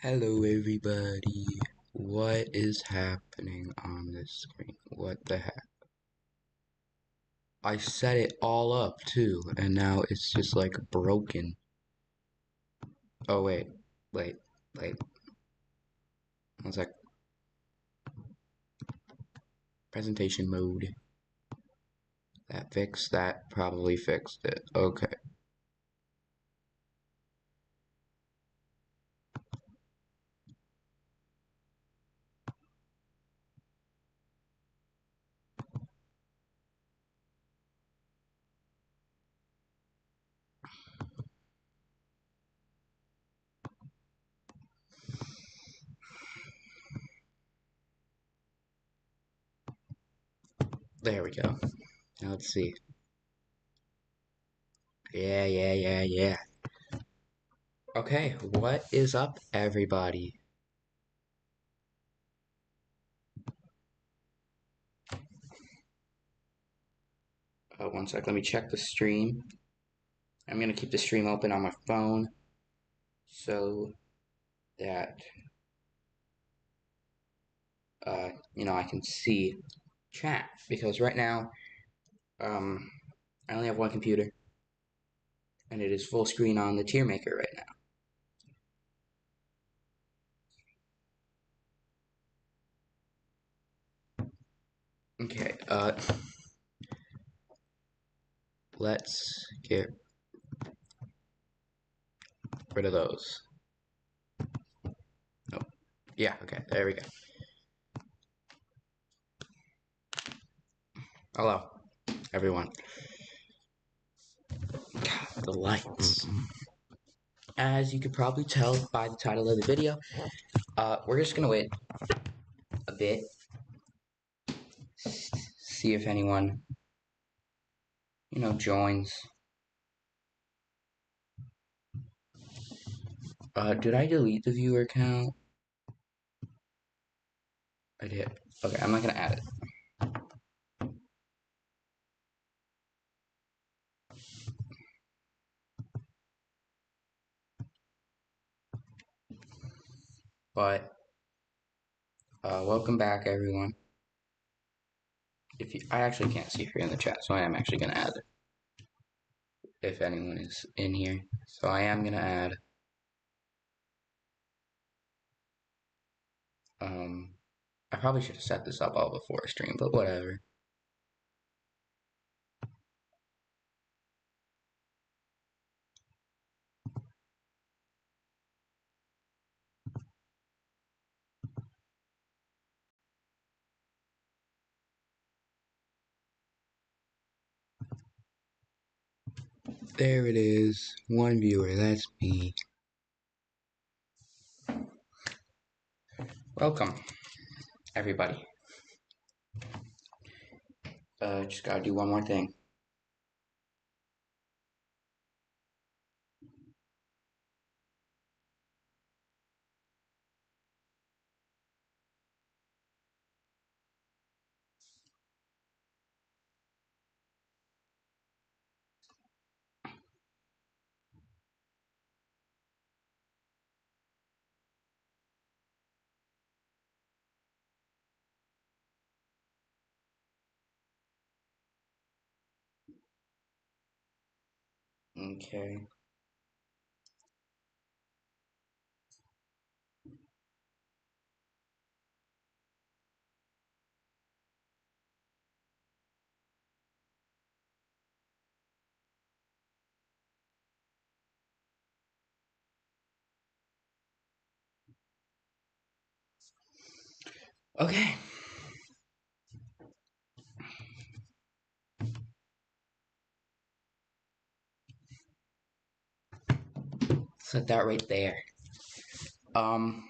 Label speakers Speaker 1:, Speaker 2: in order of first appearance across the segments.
Speaker 1: Hello everybody. What is happening on this screen? What the heck? I set it all up too, and now it's just like broken. Oh wait, wait. One sec. Presentation mode. That fixed that, probably fixed it. Okay. There we go. Now let's see. Yeah. Okay, what is up everybody? One sec, let me check the stream. I'm gonna keep the stream open on my phone so that I can see chat because right now, I only have one computer and it is full screen on the tier maker right now. Okay, let's get rid of those. Oh, yeah, okay, there we go. Hello, everyone. God, the lights. As you could probably tell by the title of the video, we're just gonna wait a bit, see if anyone, joins. Did I delete the viewer count? I did. Okay, I'm not gonna add it. But, welcome back, everyone. I actually can't see if you're in the chat, so I am actually gonna add it. If anyone is in here. So I am gonna add I probably should have set this up all before stream, but whatever. There it is. One viewer, that's me. Welcome, everybody. Just gotta do one more thing. Okay. Okay. Set that right there. Dang,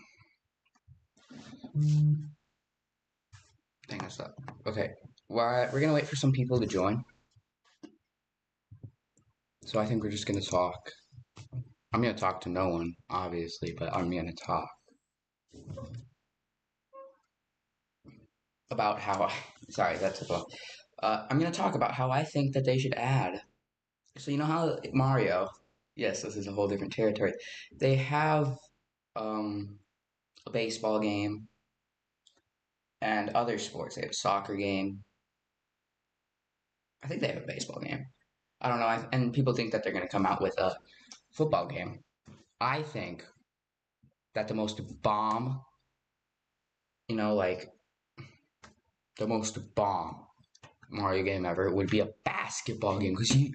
Speaker 1: I up. Okay. Well, we're gonna wait for some people to join. So I think we're just gonna talk. I'm gonna talk to no one, obviously, but I'm gonna talk about how sorry, that's a book. I'm gonna talk about how I think that they should add. So you know how Mario, yes, this is a whole different territory. They have um, a baseball game, and other sports. They have a soccer game. I think they have a baseball game. I don't know. And people think that they're going to come out with a football game. I think that the most bomb, like the most bomb Mario game ever would be a basketball game because you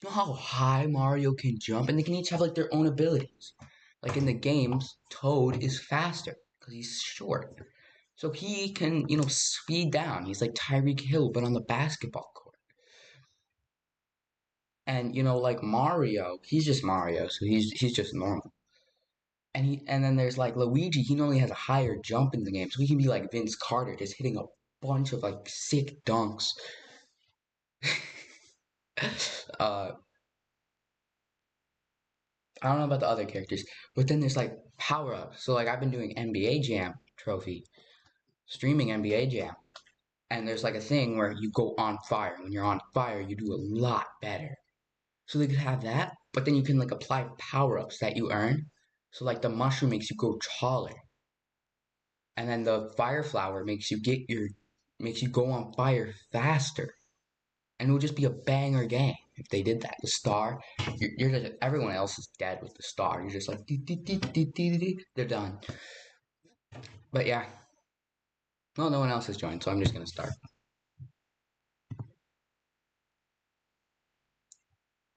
Speaker 1: know how high Mario can jump, and they can each have like their own abilities. Like in the games, Toad is faster because he's short, so he can speed down. He's like Tyreek Hill, but on the basketball court. And like Mario, he's just Mario, so he's just normal. And then there's like Luigi. He normally has a higher jump in the game, so he can be like Vince Carter, just hitting a bunch of like sick dunks. uh, I don't know about the other characters, but then there's like power ups. So like I've been doing NBA Jam trophy, streaming NBA Jam, and there's like a thing where you go on fire. When you're on fire, you do a lot better. So they could have that, but then you can like apply power ups that you earn. So like the mushroom makes you go taller, and then the fire flower makes you go on fire faster. And it would just be a banger game if they did that. The star, you're just everyone else is dead with the star. You're just like they're done. But yeah, well, no one else has joined, so I'm just gonna start.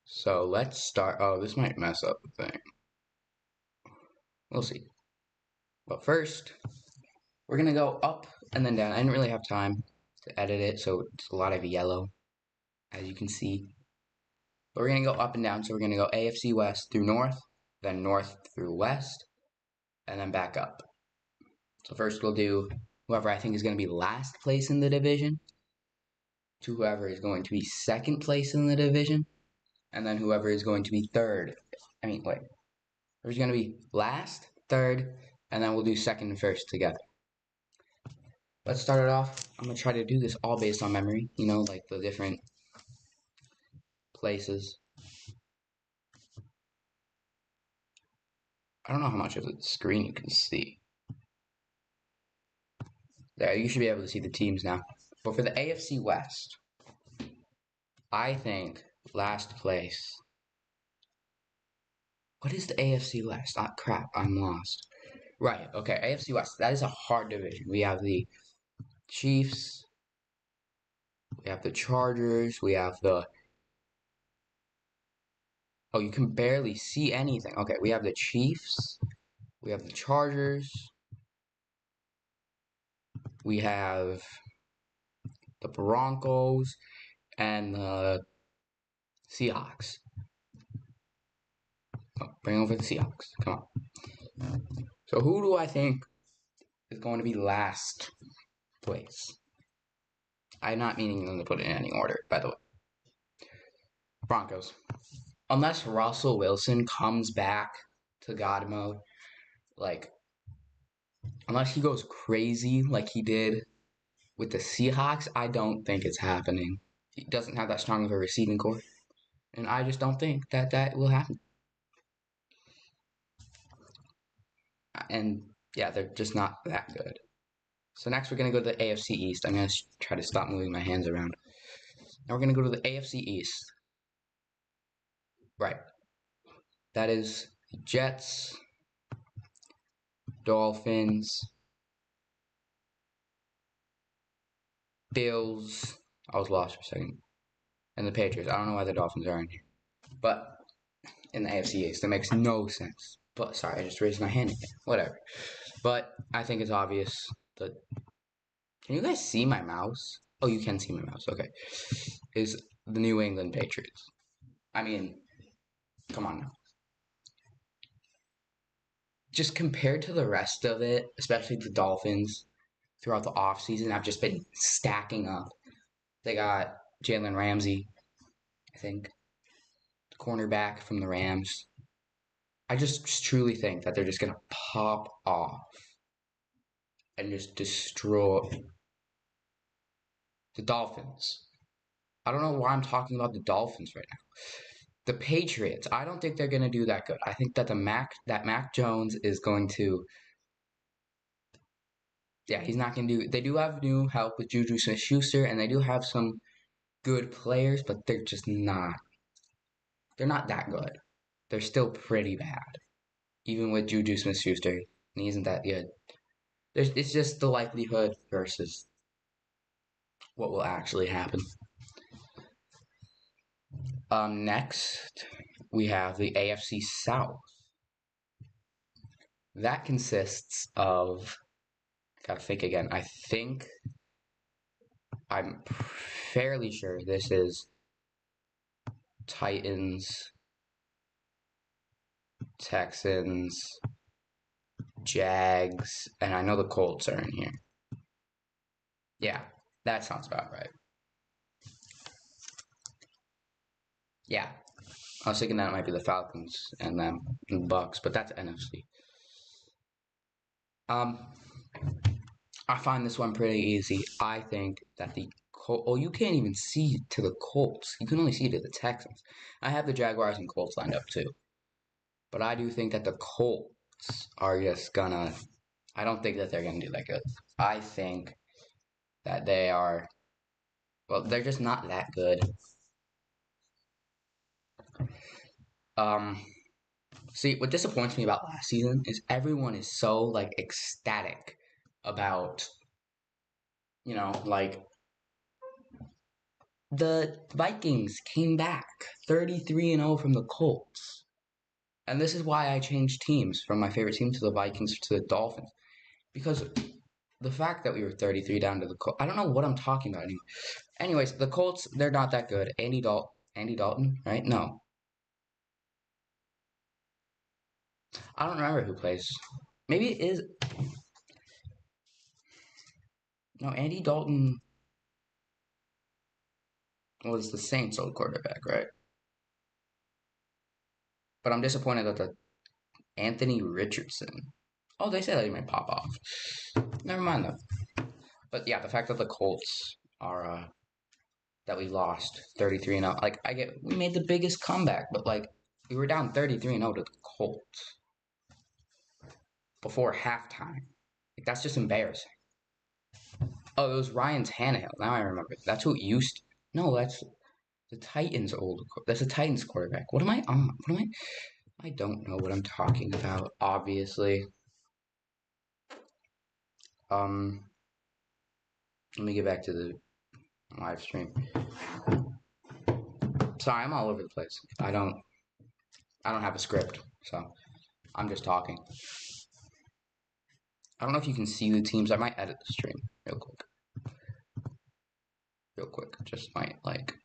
Speaker 1: So let's start. Oh, this might mess up the thing. We'll see. But first, we're gonna go up and then down. I didn't really have time to edit it, so it's a lot of yellow, as you can see. But we're gonna go up and down. So we're gonna go AFC West through North, then North through West, and then back up. So first we'll do whoever I think is going to be last place in the division, to whoever is going to be second place in the division, and then whoever is going to be third. Wait. Who's going to be last, third, and then we'll do second and first together. Let's start it off. I'm going to try to do this all based on memory, like the different places. I don't know how much of the screen you can see. There, you should be able to see the teams now. But for the AFC West, I think last place. What is the AFC West? Ah, crap, I'm lost. Right, okay, AFC West. That is a hard division. We have the Chiefs, we have the Chargers, we have the. Oh, you can barely see anything. Okay, we have the Chiefs, we have the Chargers, we have the Broncos, and the Seahawks. Oh, bring over the Seahawks. Come on. So, who do I think is going to be last place? I'm not meaning them to put it in any order, by the way. Broncos. Unless Russell Wilson comes back to God mode, like, unless he goes crazy like he did with the Seahawks, I don't think it's happening. He doesn't have that strong of a receiving core, and I just don't think that will happen. And yeah, they're just not that good. So next we're going to go to the AFC East. I'm going to try to stop moving my hands around. Now we're going to go to the AFC East. Right. That is Jets, Dolphins, Bills. I was lost for a second. And the Patriots. I don't know why the Dolphins are in here. But in the AFC East, that makes no sense. But sorry, I just raised my hand again. Whatever. But I think it's obvious that. Can you guys see my mouse? Oh, you can see my mouse. Okay. Is the New England Patriots. I mean, come on now. Just compared to the rest of it, especially the Dolphins, throughout the offseason, I've just been stacking up. They got Jalen Ramsey, I think, the cornerback from the Rams. I just truly think that they're just going to pop off and just destroy the Dolphins. I don't know why I'm talking about the Dolphins right now. The Patriots. I don't think they're going to do that good. I think that Mac Jones is going to. Yeah, he's not going to do. They do have new help with Juju Smith-Schuster, and they do have some good players, but they're just not. They're not that good. They're still pretty bad, even with Juju Smith-Schuster. And he isn't that good. It's just the likelihood versus what will actually happen. Next, we have the AFC South. That consists of. Gotta think again. I'm fairly sure this is Titans, Texans, Jags, and I know the Colts are in here. Yeah, that sounds about right. Yeah, I was thinking that might be the Falcons and them and the Bucks, but that's NFC. Um, I find this one pretty easy. I think that the you can't even see to the Colts. You can only see to the Texans. I have the Jaguars and Colts lined up too, but I do think that the Colts are just gonna. I don't think that they're gonna do that good. I think that they are. Well, they're just not that good. Um, See, what disappoints me about last season is everyone is so like ecstatic about like the Vikings came back 33-0 from the Colts. And this is why I changed teams from my favorite team to the Vikings to the Dolphins. Because the fact that we were 33 down to the Colts, I don't know what I'm talking about anymore. Anyways, the Colts, they're not that good. Andy Dalton, right? No. I don't remember who plays. Maybe it is. No, Andy Dalton was the Saints' old quarterback, right? But I'm disappointed that the Anthony Richardson. Oh, they say that he might pop off. Never mind though. But yeah, the fact that the Colts are that we lost 33-0. Like I get, we made the biggest comeback, but like we were down 33-0 to the Colts before halftime. Like that's just embarrassing. Oh, it was Ryan Tannehill. Now I remember. That's who it used. To. No, that's the Titans' old. That's the Titans quarterback. What am I on? What am I? I don't know what I'm talking about. Obviously. Um, Let me get back to the live stream. Sorry, I'm all over the place. I don't have a script, so I'm just talking. I don't know if you can see the teams. I might edit the stream real quick. Real quick. Just might like.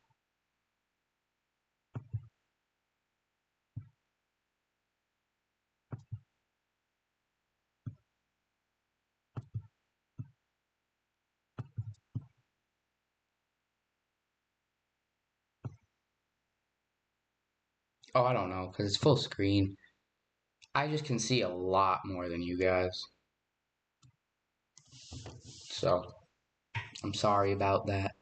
Speaker 1: Oh, I don't know, because it's full screen. I just can see a lot more than you guys. So, I'm sorry about that.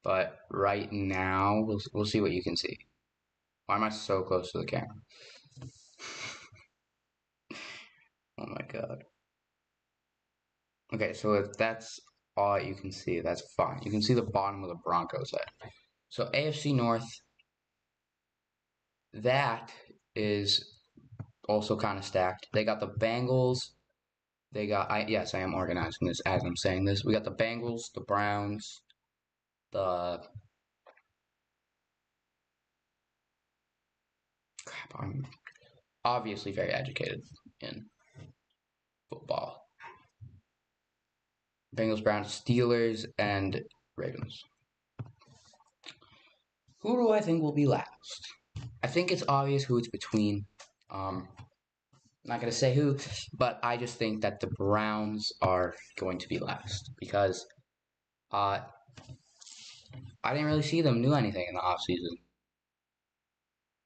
Speaker 1: But right now, we'll see what you can see. Why am I so close to the camera? Oh my god. Okay, so if that's all you can see, that's fine. You can see the bottom of the Broncos head. So AFC North, that is also kind of stacked. They got the Bengals. Yes, I am organizing this as I'm saying this. We got the Bengals, the Browns, the crap. I'm obviously very educated in football. Bengals, Browns, Steelers, and Ravens. Who do I think will be last? I think it's obvious who it's between. I'm not going to say who, but I just think that the Browns are going to be last because uh, I didn't really see them do anything in the offseason.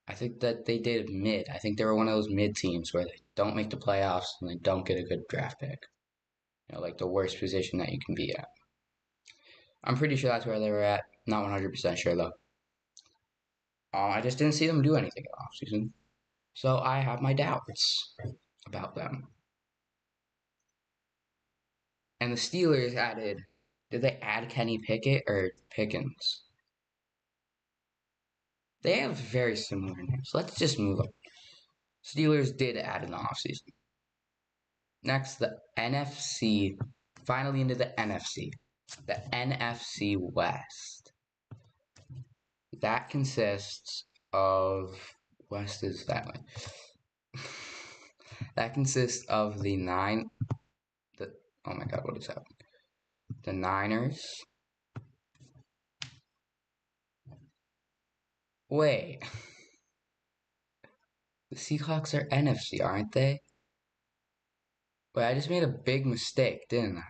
Speaker 1: I think that they did mid. I think they were one of those mid teams where they don't make the playoffs and they don't get a good draft pick. Like the worst position that you can be at. I'm pretty sure that's where they were at. Not 100% sure though. I just didn't see them do anything in the offseason. So I have my doubts about them. And the Steelers added, did they add Kenny Pickett or Pickens? They have very similar names. Let's just move on. Steelers did add in the offseason. Next, the NFC. Finally into the NFC. The NFC West. That consists of... West is that way. That consists of the oh my god, what is happening? The Niners. Wait. The Seahawks are NFC, aren't they? Wait, I just made a big mistake, didn't I?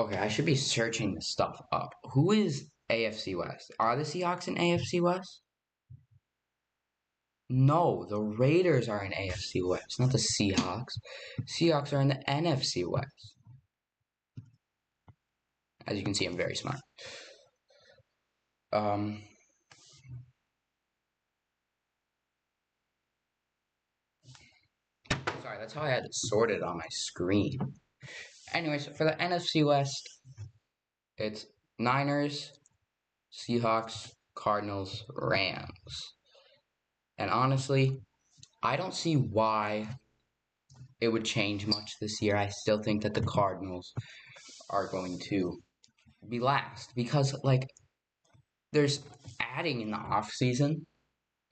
Speaker 1: Okay, I should be searching this stuff up. Who is AFC West? Are the Seahawks in AFC West? No, the Raiders are in AFC West, not the Seahawks. Seahawks are in the NFC West. As you can see, I'm very smart. Sorry, that's how I had it sorted on my screen. Anyways, for the NFC West, it's Niners, Seahawks, Cardinals, Rams. And honestly, I don't see why it would change much this year. I still think that the Cardinals are going to be last because, like, there's adding in the offseason,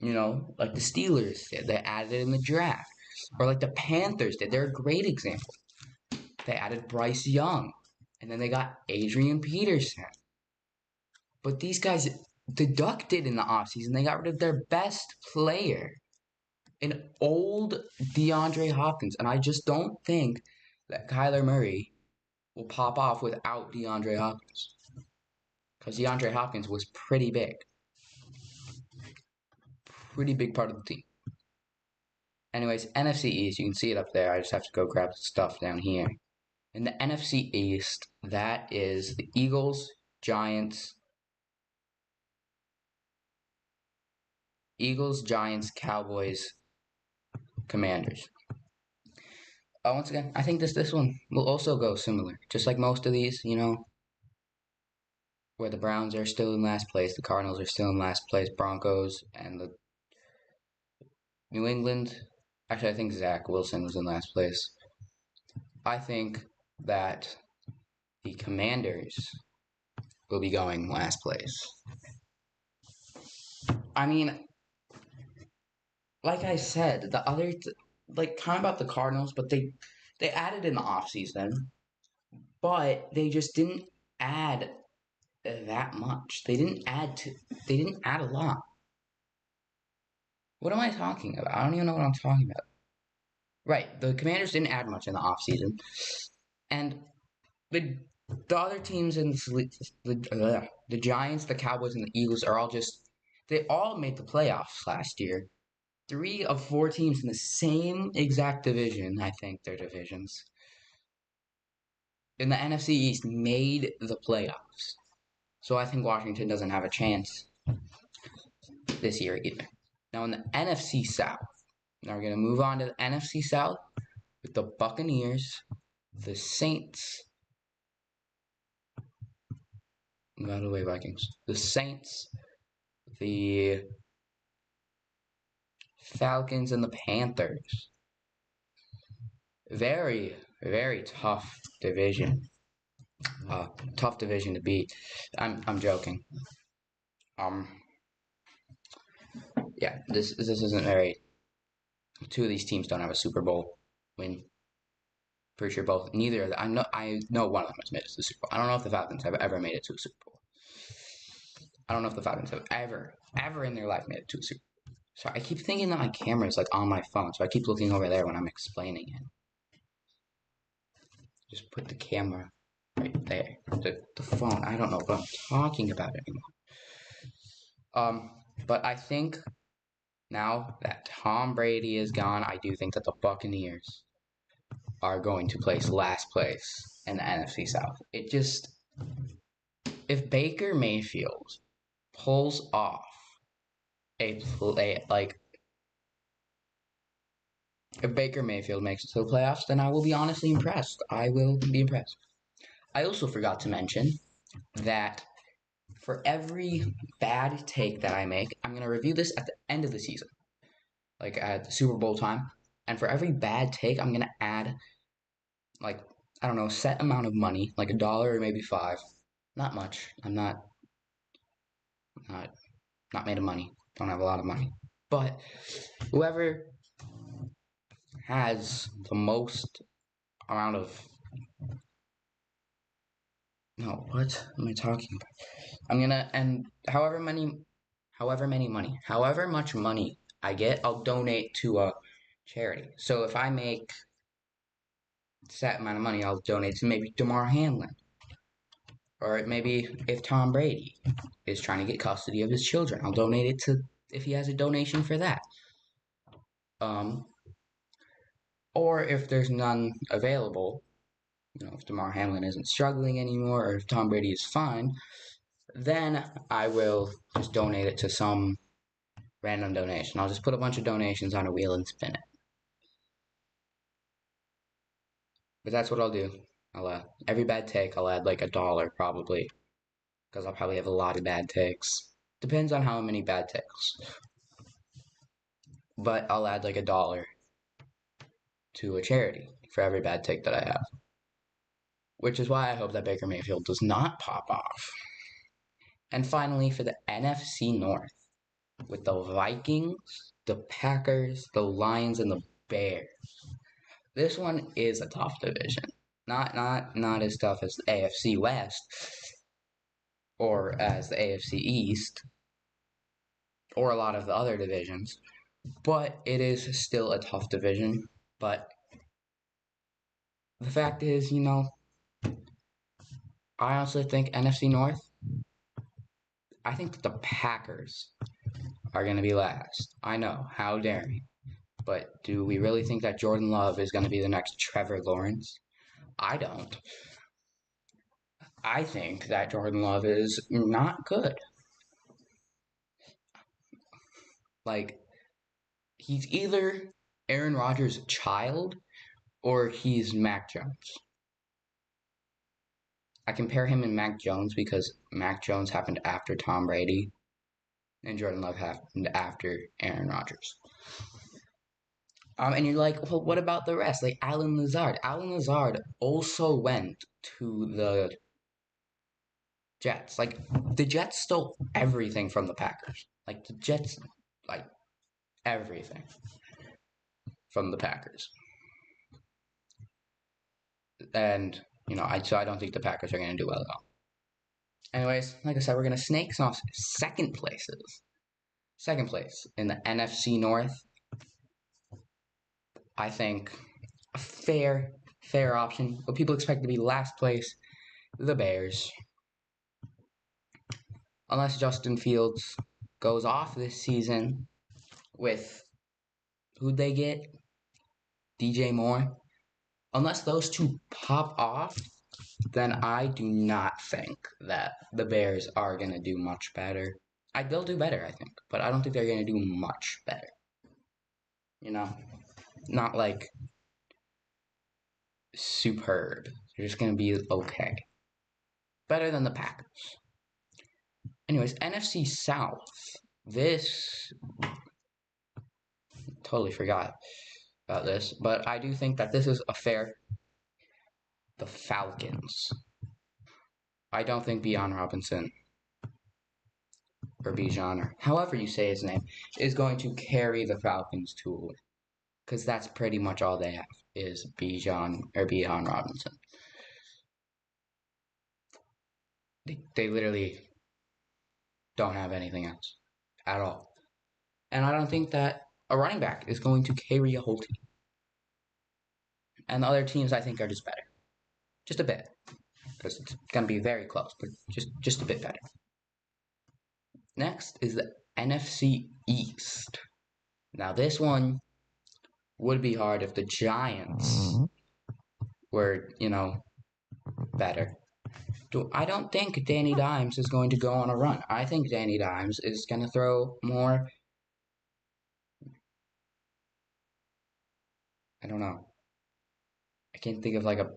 Speaker 1: like the Steelers did. They added it in the draft. Or like the Panthers did. They're a great example. They added Bryce Young. And then they got Adrian Peterson. But these guys deducted in the offseason. They got rid of their best player, an old DeAndre Hopkins. And I just don't think that Kyler Murray will pop off without DeAndre Hopkins. Because DeAndre Hopkins was pretty big. Pretty big part of the team. Anyways, NFC East, you can see it up there. I just have to go grab the stuff down here. In the NFC East, that is the Eagles, Giants, Cowboys, Commanders. Once again, I think this one will also go similar. Just like most of these, where the Browns are still in last place, the Cardinals are still in last place, Broncos, and the New England. Actually, I think Zach Wilson was in last place. I think that the Commanders will be going last place. I mean, like I said, the other, kind of about the Cardinals, but they added in the offseason, but they just didn't add that much. They didn't add a lot. What am I talking about? I don't even know what I'm talking about. Right, the Commanders didn't add much in the offseason, and the other teams in the Giants, the Cowboys, and the Eagles are all they all made the playoffs last year. 3 of 4 teams in the same exact division, I think their divisions, in the NFC East made the playoffs. So I think Washington doesn't have a chance this year either. Now in the NFC South, now we're going to move on to the NFC South with the Buccaneers, the Saints, by the way, Vikings, the Saints, the Falcons, and the Panthers. Very, very tough division. Tough division to beat. I'm joking. Yeah, this isn't very. 2 of these teams don't have a Super Bowl win. Pretty sure both. Neither of them. I know one of them has made it to the Super Bowl. I don't know if the Falcons have ever made it to a Super Bowl. I don't know if the Falcons have ever in their life made it to a Super Bowl. So I keep thinking that my camera is like on my phone, so I keep looking over there when I'm explaining it. Just put the camera right there. The phone. I don't know what I'm talking about anymore. But I think now that Tom Brady is gone, I do think that the Buccaneers are going to place last place in the NFC South. If Baker Mayfield pulls off a play like if Baker Mayfield makes it to the playoffs, then I will be honestly impressed. I will be impressed. I also forgot to mention that for every bad take that I make, I'm going to review this at the end of the season, like at the Super Bowl time. And for every bad take, I'm going to add, like, I don't know, a set amount of money, like $1 or maybe five. Not much. I'm not, not made of money. Don't have a lot of money. But whoever has the most amount of no, what am I talking about? I'm gonna and however much money I get, I'll donate to a charity. So if I make a set amount of money, I'll donate to maybe Damar Hamlin, or maybe if Tom Brady is trying to get custody of his children, I'll donate it to if he has a donation for that. Um, or if there's none available, if Damar Hamlin isn't struggling anymore, or if Tom Brady is fine, then I will just donate it to some random donation. I'll just put a bunch of donations on a wheel and spin it. But that's what I'll do. Every bad take, I'll add like $1 probably, because I'll probably have a lot of bad takes. Depends on how many bad takes. But I'll add like $1 to a charity for every bad take that I have. Which is why I hope that Baker Mayfield does not pop off. And finally, for the NFC North, with the Vikings, the Packers, the Lions, and the Bears. This one is a tough division. Not as tough as the AFC West or as the AFC East or a lot of the other divisions, but it is still a tough division. But the fact is, I honestly think NFC North, I think the Packers are going to be last. I know, how dare me. But do we really think that Jordan Love is going to be the next Trevor Lawrence? I don't. I think that Jordan Love is not good. Like, he's either Aaron Rodgers' child or he's Mac Jones. I compare him and Mac Jones because Mac Jones happened after Tom Brady and Jordan Love happened after Aaron Rodgers. And you're like, well, what about the rest? Like Alan Lazard. Alan Lazard also went to the Jets. Like, the Jets stole everything from the Packers. Like, the Jets, like, everything from the Packers. And, so I don't think the Packers are going to do well at all. Anyways, like I said, we're going to snake off second places. Second place in the NFC North. I think a fair option. But people expect to be last place, the Bears. Unless Justin Fields goes off this season with who'd they get? DJ Moore. Unless those two pop off, then I do not think that the Bears are going to do much better. They'll do better, I think, but I don't think they're going to do much better. Not like superb. They're just going to be okay. Better than the Packers. Anyways, NFC South. This. Totally forgot about this, but I do think that this is a fair. The Falcons. I don't think Bijan Robinson or Bijan, or however you say his name, is going to carry the Falcons to a win. Because that's pretty much all they have is Bijan Robinson. They literally don't have anything else at all. And I don't think that a running back is going to carry a whole team. And the other teams, I think, are just better. Just a bit. Because it's going to be very close, but just a bit better. Next is the NFC East. Now, this one would be hard if the Giants were, better. I don't think Danny Dimes is going to go on a run. I think Danny Dimes is going to throw more I don't know. I can't think of like a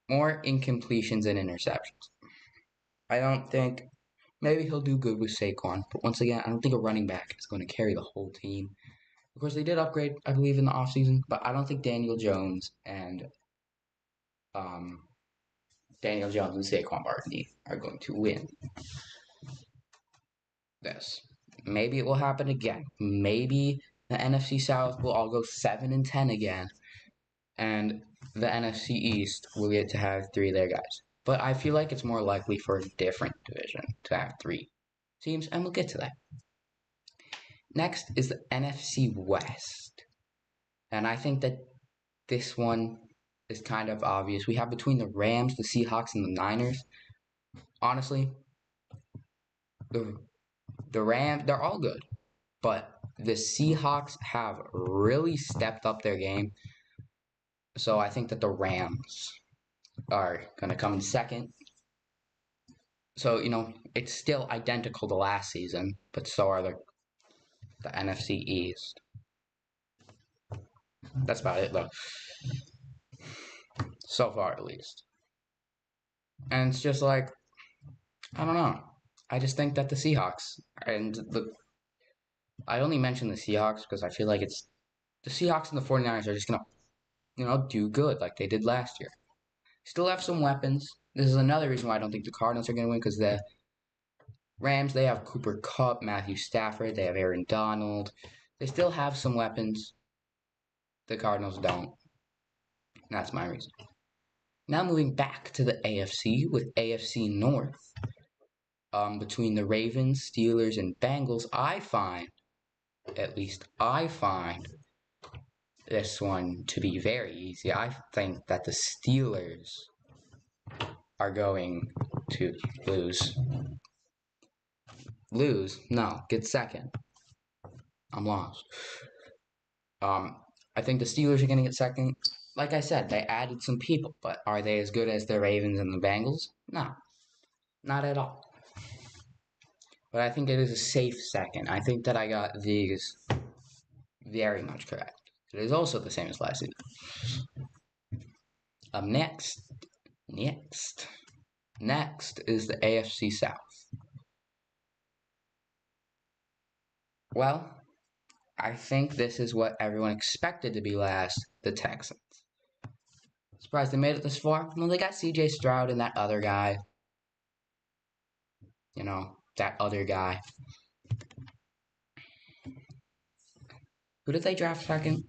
Speaker 1: more incompletions and interceptions. I don't think maybe he'll do good with Saquon, but once again, I don't think a running back is going to carry the whole team. Of course, they did upgrade, I believe, in the offseason, but I don't think um, Daniel Jones and Saquon Barkley are going to win this. Maybe it will happen again. Maybe the NFC South will all go 7-10 again, and the NFC East will get to have three of their guys. But I feel like it's more likely for a different division to have three teams, and we'll get to that. Next is the NFC West. And I think that this one is kind of obvious. We have between the Rams, the Seahawks, and the Niners. Honestly, the Rams, they're all good. But the Seahawks have really stepped up their game. So I think that the Rams are going to come in second. So, it's still identical to last season, but so are the NFC East. That's about it, though. So far, at least. And it's just like, I don't know. I just think that the Seahawks, I only mention the Seahawks because I feel like it's the Seahawks and the 49ers are just going to, do good like they did last year. Still have some weapons. This is another reason why I don't think the Cardinals are going to win because the Rams, they have Cooper Kupp, Matthew Stafford, they have Aaron Donald. They still have some weapons. The Cardinals don't. That's my reason. Now moving back to the AFC with AFC North. Between the Ravens, Steelers, and Bengals, at least I find this one to be very easy. I think that the Steelers are going to lose. Lose? No, get second. I'm lost. I think the Steelers are going to get second. Like I said, they added some people, but are they as good as the Ravens and the Bengals? No, not at all. But I think it is a safe second. I think that I got these very much correct. It is also the same as last season. Next is the AFC South. Well, I think this is what everyone expected to be last, the Texans. Surprised they made it this far? Well, they got CJ Stroud and that other guy. That other guy. Who did they draft second?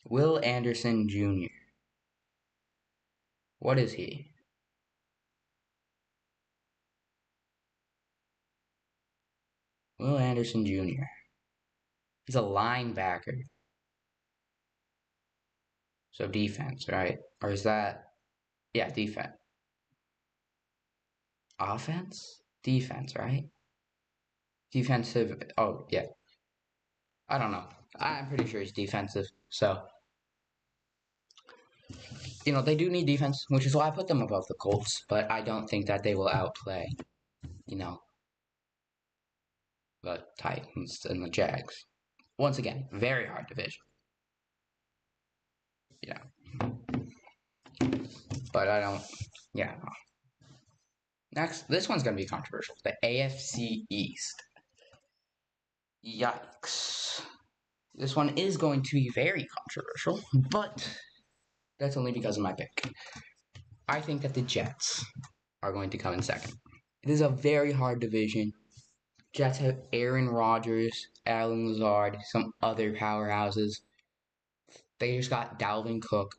Speaker 1: Will Anderson Jr. What is he? Will Anderson Jr. He's a linebacker. So defense, right? Or is that... Yeah, defense. Offense? Defense, right? Defensive... Oh, yeah. I don't know. I'm pretty sure he's defensive. So, they do need defense, which is why I put them above the Colts. But I don't think that they will outplay, the Titans and the Jags. Once again, very hard division. Yeah. But I don't... Yeah, no. Next, this one's going to be controversial. The AFC East. Yikes. This one is going to be very controversial, but that's only because of my pick. I think that the Jets are going to come in second. It is a very hard division. Jets have Aaron Rodgers, Allen Lazard, some other powerhouses. They just got Dalvin Cook.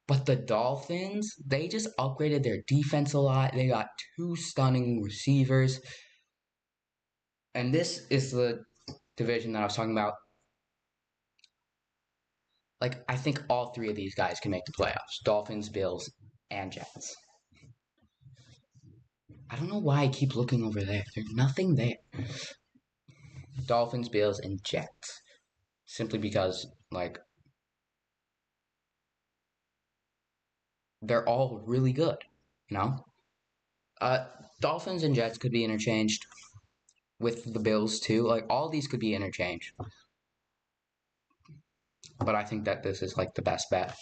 Speaker 1: But the Dolphins, they just upgraded their defense a lot. They got two stunning receivers. And this is the division that I was talking about. Like, I think all three of these guys can make the playoffs. Dolphins, Bills, and Jets. I don't know why I keep looking over there. There's nothing there. Dolphins, Bills, and Jets. Simply because, they're all really good, you know? Dolphins and Jets could be interchanged with the Bills too. Like all these could be interchanged. But I think that this is like the best bet.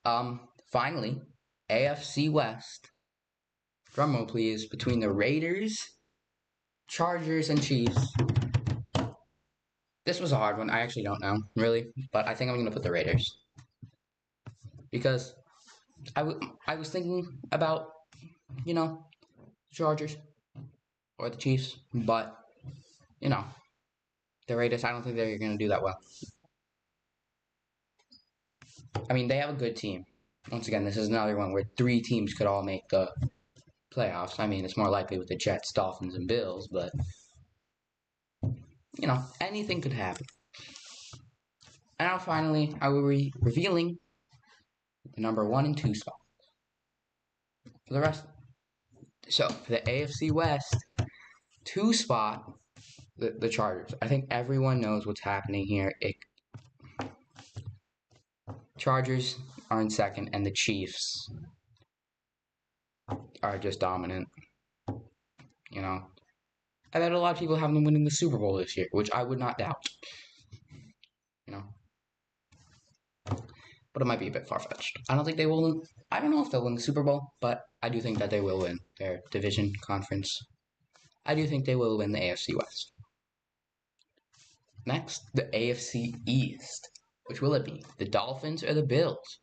Speaker 1: Finally, AFC West. Drumroll please, between the Raiders, Chargers, and Chiefs. This was a hard one. I actually don't know, really, but I think I'm gonna put the Raiders. Because I was thinking about, you know, the Chargers or the Chiefs, but you know, the Raiders, I don't think they're gonna do that well. I mean, they have a good team. Once again, this is another one where 3 teams could all make the playoffs. I mean, it's more likely with the Jets, Dolphins, and Bills, but you know, anything could happen. And now finally, I will be revealing the number 1 and 2 spot for the rest. So for the AFC West 2 spot, the Chargers. I think everyone knows what's happening here. Chargers are in second, and the Chiefs are just dominant. You know, I bet a lot of people have them winning the Super Bowl this year, which I would not doubt. You know, but it might be a bit far-fetched. I don't think they will. I don't know if they'll win the Super Bowl, but I do think that they will win their division conference. I do think they will win the AFC West. Next, the AFC East. Which will it be? The Dolphins or the Bills?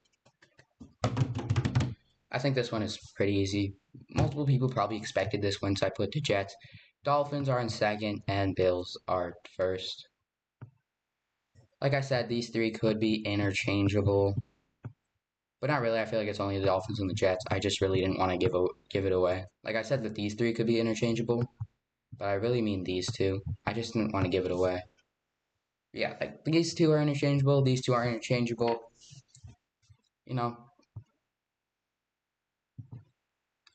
Speaker 1: I think this one is pretty easy. Multiple people probably expected this once I put the Jets. Dolphins are in second and Bills are first. Like I said, these 3 could be interchangeable. But not really. I feel like it's only the Dolphins and the Jets. I just really didn't want to give it away. Like I said that these 3 could be interchangeable. But I really mean these 2. I just didn't want to give it away. Yeah, like these 2 are interchangeable. These 2 are interchangeable. You know,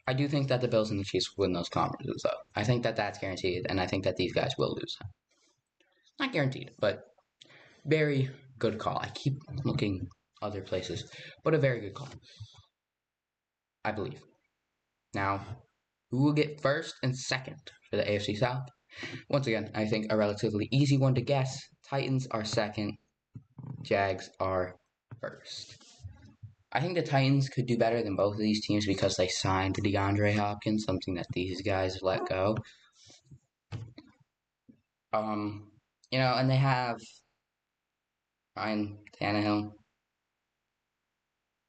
Speaker 1: I do think that the Bills and the Chiefs will win those conferences, though. I think that that's guaranteed, and I think that these guys will lose. Not guaranteed, but very good call. I keep looking other places, but a very good call, I believe. Now, who will get first and second for the AFC South? Once again, I think a relatively easy one to guess. Titans are second, Jags are first. I think the Titans could do better than both of these teams because they signed DeAndre Hopkins, something that these guys let go. You know, and they have Ryan Tannehill.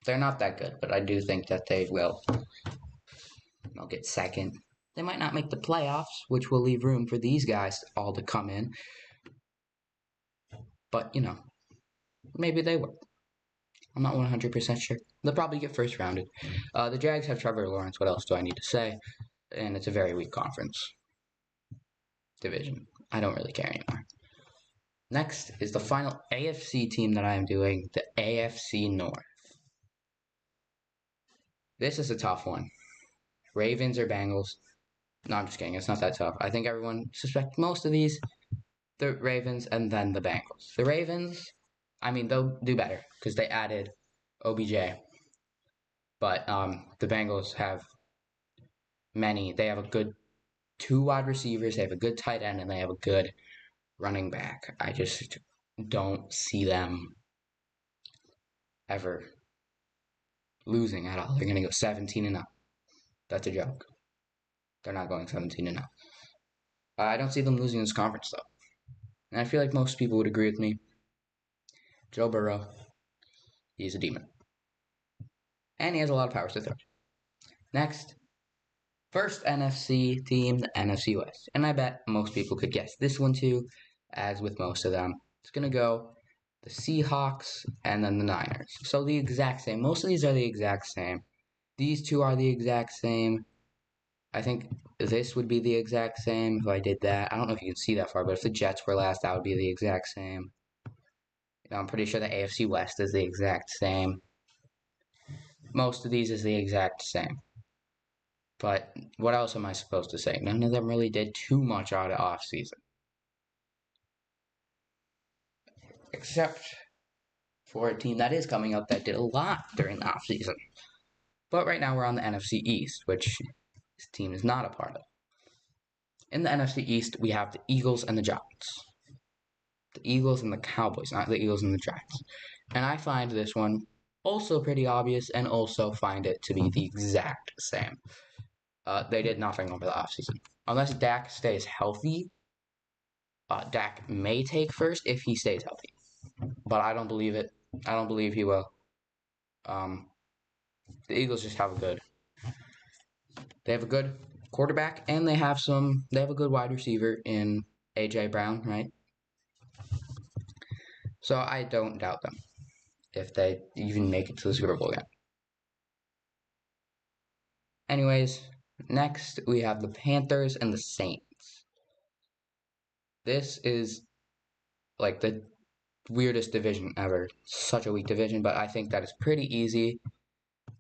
Speaker 1: They're not that good, but I do think that they will. They'll get second. They might not make the playoffs, which will leave room for these guys all to come in. But, you know, maybe they will. I'm not 100% sure. They'll probably get first rounded. The Jags have Trevor Lawrence. What else do I need to say? And it's a very weak conference division. I don't really care anymore. Next is the final AFC team that I am doing, the AFC North. This is a tough one. Ravens or Bengals. No, I'm just kidding. It's not that tough. I think everyone suspects most of these. The Ravens and then the Bengals. The Ravens, I mean, they'll do better because they added OBJ. But the Bengals have they have a good 2 wide receivers, they have a good tight end, and they have a good running back. I just don't see them ever losing at all. They're going to go 17-0. That's a joke. They're not going 17-0. I don't see them losing this conference, though. And I feel like most people would agree with me. Joe Burrow, he's a demon. And he has a lot of powers to throw. Next, first NFC team, the NFC West. And I bet most people could guess this one too, as with most of them. It's going to go the Seahawks and then the Niners. So the exact same. Most of these are the exact same. These 2 are the exact same. I think this would be the exact same if I did that. I don't know if you can see that far, but if the Jets were last, that would be the exact same. You know, I'm pretty sure the AFC West is the exact same. Most of these is the exact same. But what else am I supposed to say? None of them really did too much out of offseason. Except for a team that is coming up that did a lot during the offseason. But right now we're on the NFC East, which this team is not a part of. In the NFC East, we have the Eagles and the Giants. The Eagles and the Cowboys, not the Eagles and the Giants. And I find this one also pretty obvious and also find it to be the exact same. They did nothing over the offseason. Unless Dak stays healthy, Dak may take first if he stays healthy. But I don't believe it. I don't believe he will. The Eagles just have a good. They have a good quarterback, and they have a good wide receiver in A.J. Brown, right? So I don't doubt them if they even make it to the Super Bowl again. Anyways, next we have the Panthers and the Saints. This is like the weirdest division ever. Such a weak division, but I think that is pretty easy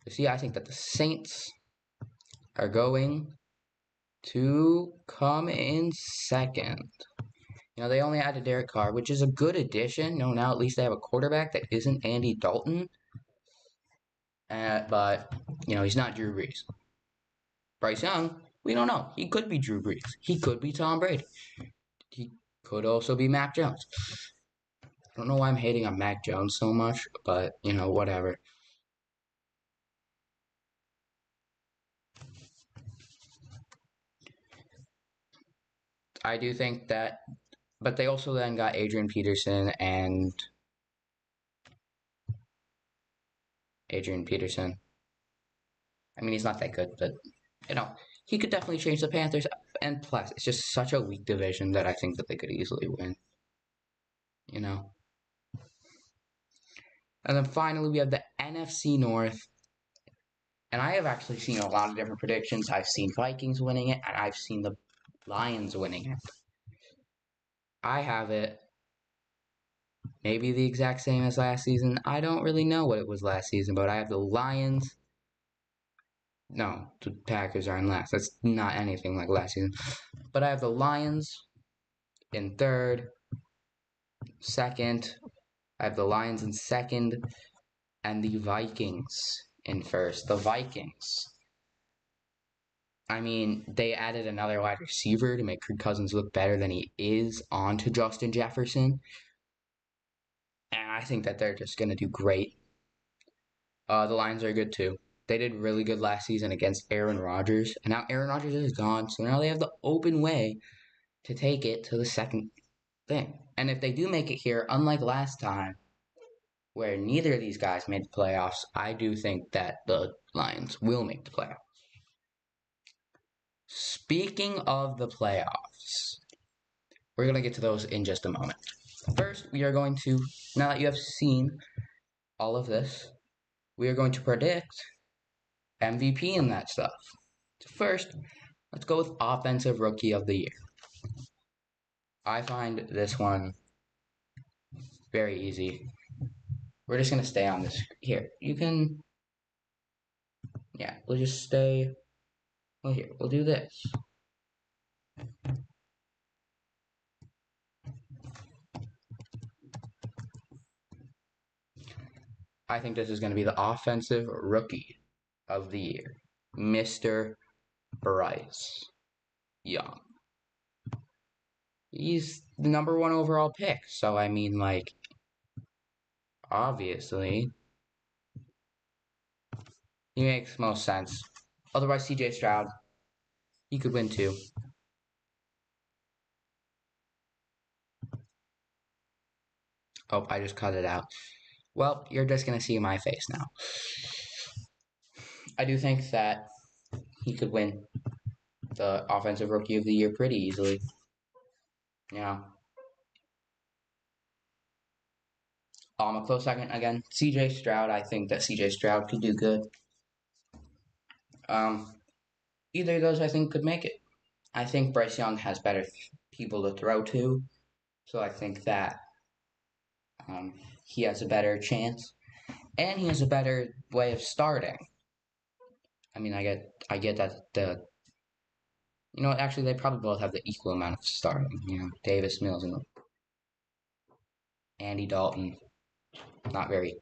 Speaker 1: to see. I think that the Saints are going to come in second. They only added Derek Carr, which is a good addition. Now at least they have a quarterback that isn't Andy Dalton. But, he's not Drew Brees. Bryce Young, we don't know. He could be Drew Brees. He could be Tom Brady. He could also be Mac Jones. I don't know why I'm hating on Mac Jones so much, but, whatever. I do think that, but they also then got Adrian Peterson. I mean, he's not that good, but, he could definitely change the Panthers. And plus, it's just such a weak division that I think that they could easily win. And then finally, we have the NFC North. And I have actually seen a lot of different predictions. I've seen Vikings winning it, and I've seen the Lions winning it. I have it maybe the exact same as last season. I don't really know what it was last season, but I have the Lions. No, the Packers are in last. That's not anything like last season. But I have the Lions in third. Second, I have the Lions in second, and the Vikings in first. The Vikings. I mean, they added another wide receiver to make Kirk Cousins look better than he is onto Justin Jefferson. And I think that they're just going to do great. The Lions are good too. They did really good last season against Aaron Rodgers. And now Aaron Rodgers is gone, so now they have the open way to take it to the second thing. And if they do make it here, unlike last time, where neither of these guys made the playoffs, I do think that the Lions will make the playoffs. Speaking of the playoffs, we're going to get to those in just a moment. First, we are going to, now that you have seen all of this, we are going to predict MVP and that stuff. So first, let's go with Offensive Rookie of the Year. I find this one very easy. We're just going to stay on this. Here, you can, we'll just stay, well, here, we'll do this. I think this is going to be the Offensive Rookie of the Year, Mr. Bryce Young. He's the number 1 overall pick, so I mean, obviously, he makes most sense. Otherwise, C.J. Stroud, he could win too. Oh, I just cut it out. Well, you're just going to see my face now. I do think that he could win the Offensive Rookie of the Year pretty easily. A close second again. C.J. Stroud, I think that C.J. Stroud could do good. Either of those, I think, could make it. I think Bryce Young has better people to throw to, so I think that he has a better chance, and he has a better way of starting. I mean, I get that actually they probably both have the equal amount of starting. Davis Mills and Andy Dalton. not very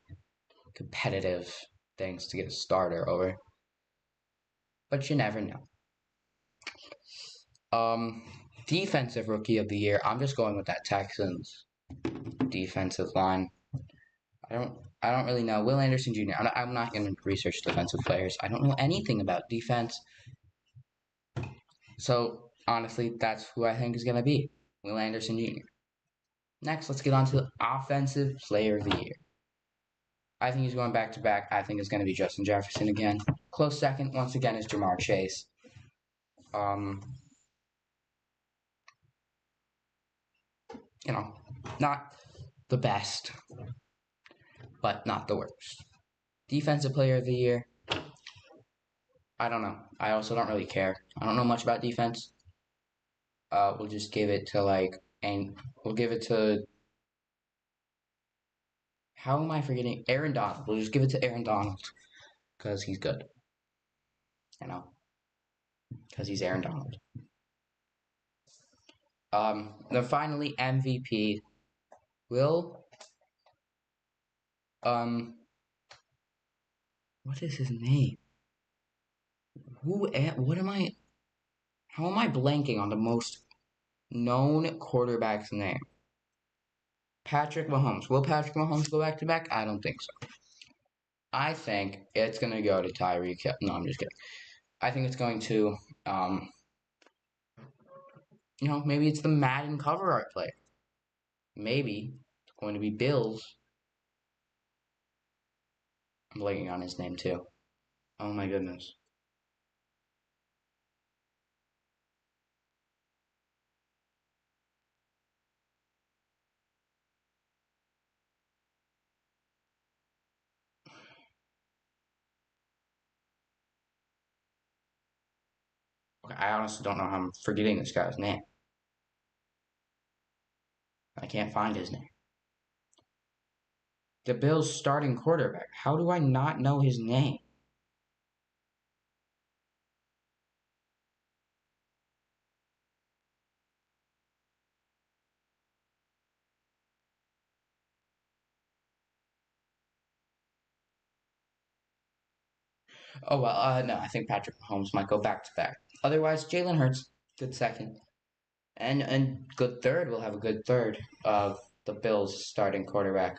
Speaker 1: competitive things to get a starter over. But you never know. Defensive rookie of the year. I'm just going with that Texans defensive line. I don't really know. Will Anderson Jr. I'm not going to research defensive players. I don't know anything about defense. So honestly, that's who I think is going to be. Will Anderson Jr. Next, let's get on to the offensive player of the year. I think he's going back to back. I think it's going to be Justin Jefferson again. Close second, once again, is Jamar Chase. Not the best, but not the worst. Defensive player of the year. I don't know. I also don't really care. I don't know much about defense. We'll just give it to we'll give it to. How am I forgetting Aaron Donald? We'll just give it to Aaron Donald because he's good. Because he's Aaron Donald. Then finally MVP will what is his name? How am I blanking on the most known quarterback's name? Patrick Mahomes. Will Patrick Mahomes go back to back? I don't think so. I think it's gonna go to Tyreek Hill. No, I'm just kidding. I think it's going to maybe it's the Madden cover art player. Maybe it's going to be Bills. I'm blanking on his name too. Oh my goodness. Okay, I honestly don't know how I'm forgetting this guy's name. I can't find his name. The Bills' starting quarterback. How do I not know his name? Oh well, no, I think Patrick Mahomes might go back to back. Otherwise, Jalen Hurts, good second, and good third. We'll have a good third of the Bills' starting quarterback.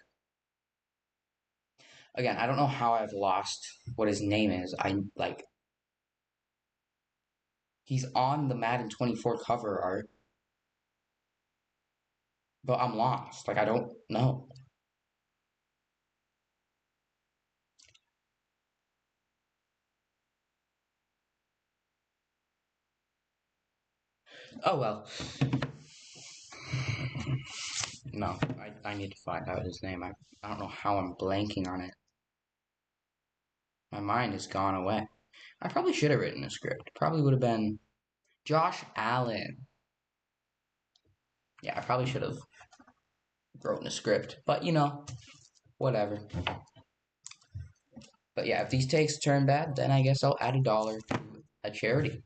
Speaker 1: Again, I don't know how I've lost what his name is. He's on the Madden 24 cover art, but I'm lost. I don't know. Oh well. No, I need to find out his name. I don't know how I'm blanking on it. My mind has gone away. I probably should have written a script. Probably would have been Josh Allen. Yeah, I probably should have written a script. But whatever. But yeah, if these takes turn bad, then I guess I'll add $1 to a charity.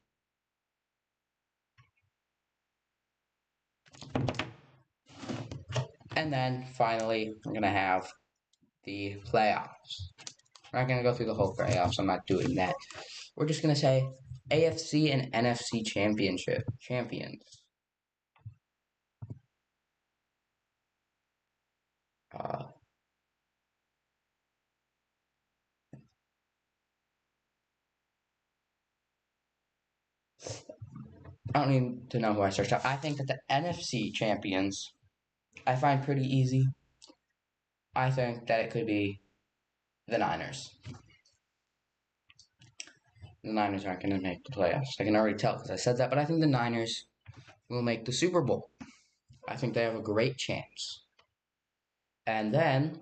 Speaker 1: And then finally, we're gonna have the playoffs. We're not gonna go through the whole playoffs. I'm not doing that. We're just gonna say AFC and NFC championship champions. I don't need to know who I searched up. I think that the NFC champions, I find pretty easy. I think that it could be the Niners. The Niners aren't going to make the playoffs. I can already tell because I said that, but I think the Niners will make the Super Bowl. I think they have a great chance. And then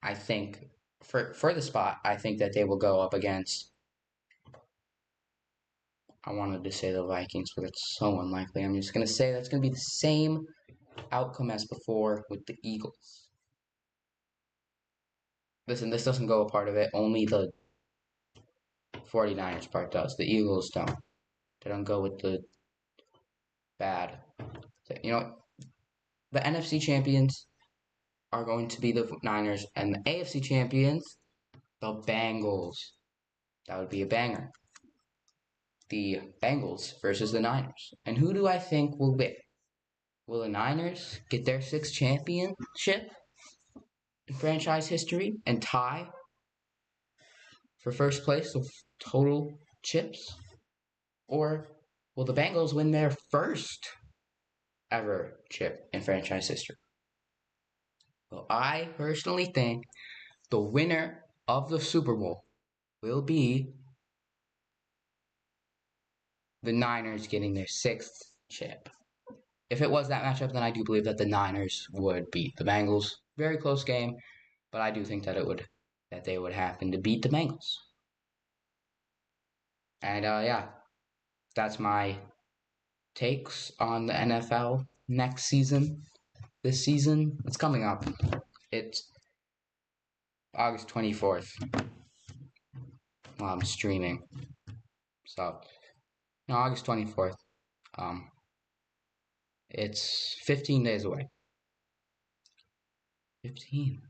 Speaker 1: I think for the spot, I think that they will go up against. I wanted to say the Vikings, but it's so unlikely. I'm just going to say that's going to be the same outcome as before with the Eagles. Listen, this doesn't go a part of it. Only the 49ers part does. The Eagles don't. They don't go with the bad. The NFC champions, are going to be the Niners, and the AFC champions, the Bengals. That would be a banger. The Bengals versus the Niners. And who do I think will win? Will the Niners get their sixth championship in franchise history and tie for first place of total chips? Or will the Bengals win their first ever chip in franchise history? Well, I personally think the winner of the Super Bowl will be the Niners getting their sixth chip. If it was that matchup, then I do believe that the Niners would beat the Bengals. Very close game, but I do think that they would happen to beat the Bengals. And yeah, that's my takes on the NFL next season. This season, it's coming up. It's August 24th while I'm streaming. So, no, August 24th. Um, it's 15 days away. 15.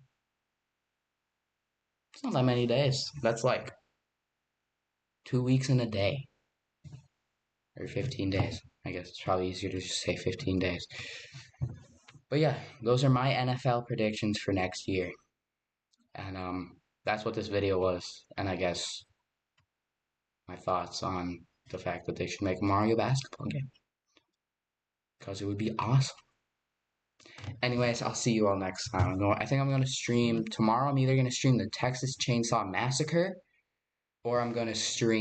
Speaker 1: It's not that many days. That's like 2 weeks and a day. Or 15 days. I guess it's probably easier to just say 15 days. But yeah, those are my NFL predictions for next year. And that's what this video was. And I guess my thoughts on the fact that they should make a Mario basketball game. Because it would be awesome. Anyways, I'll see you all next time. I think I'm going to stream tomorrow. I'm either going to stream the Texas Chainsaw Massacre or I'm going to stream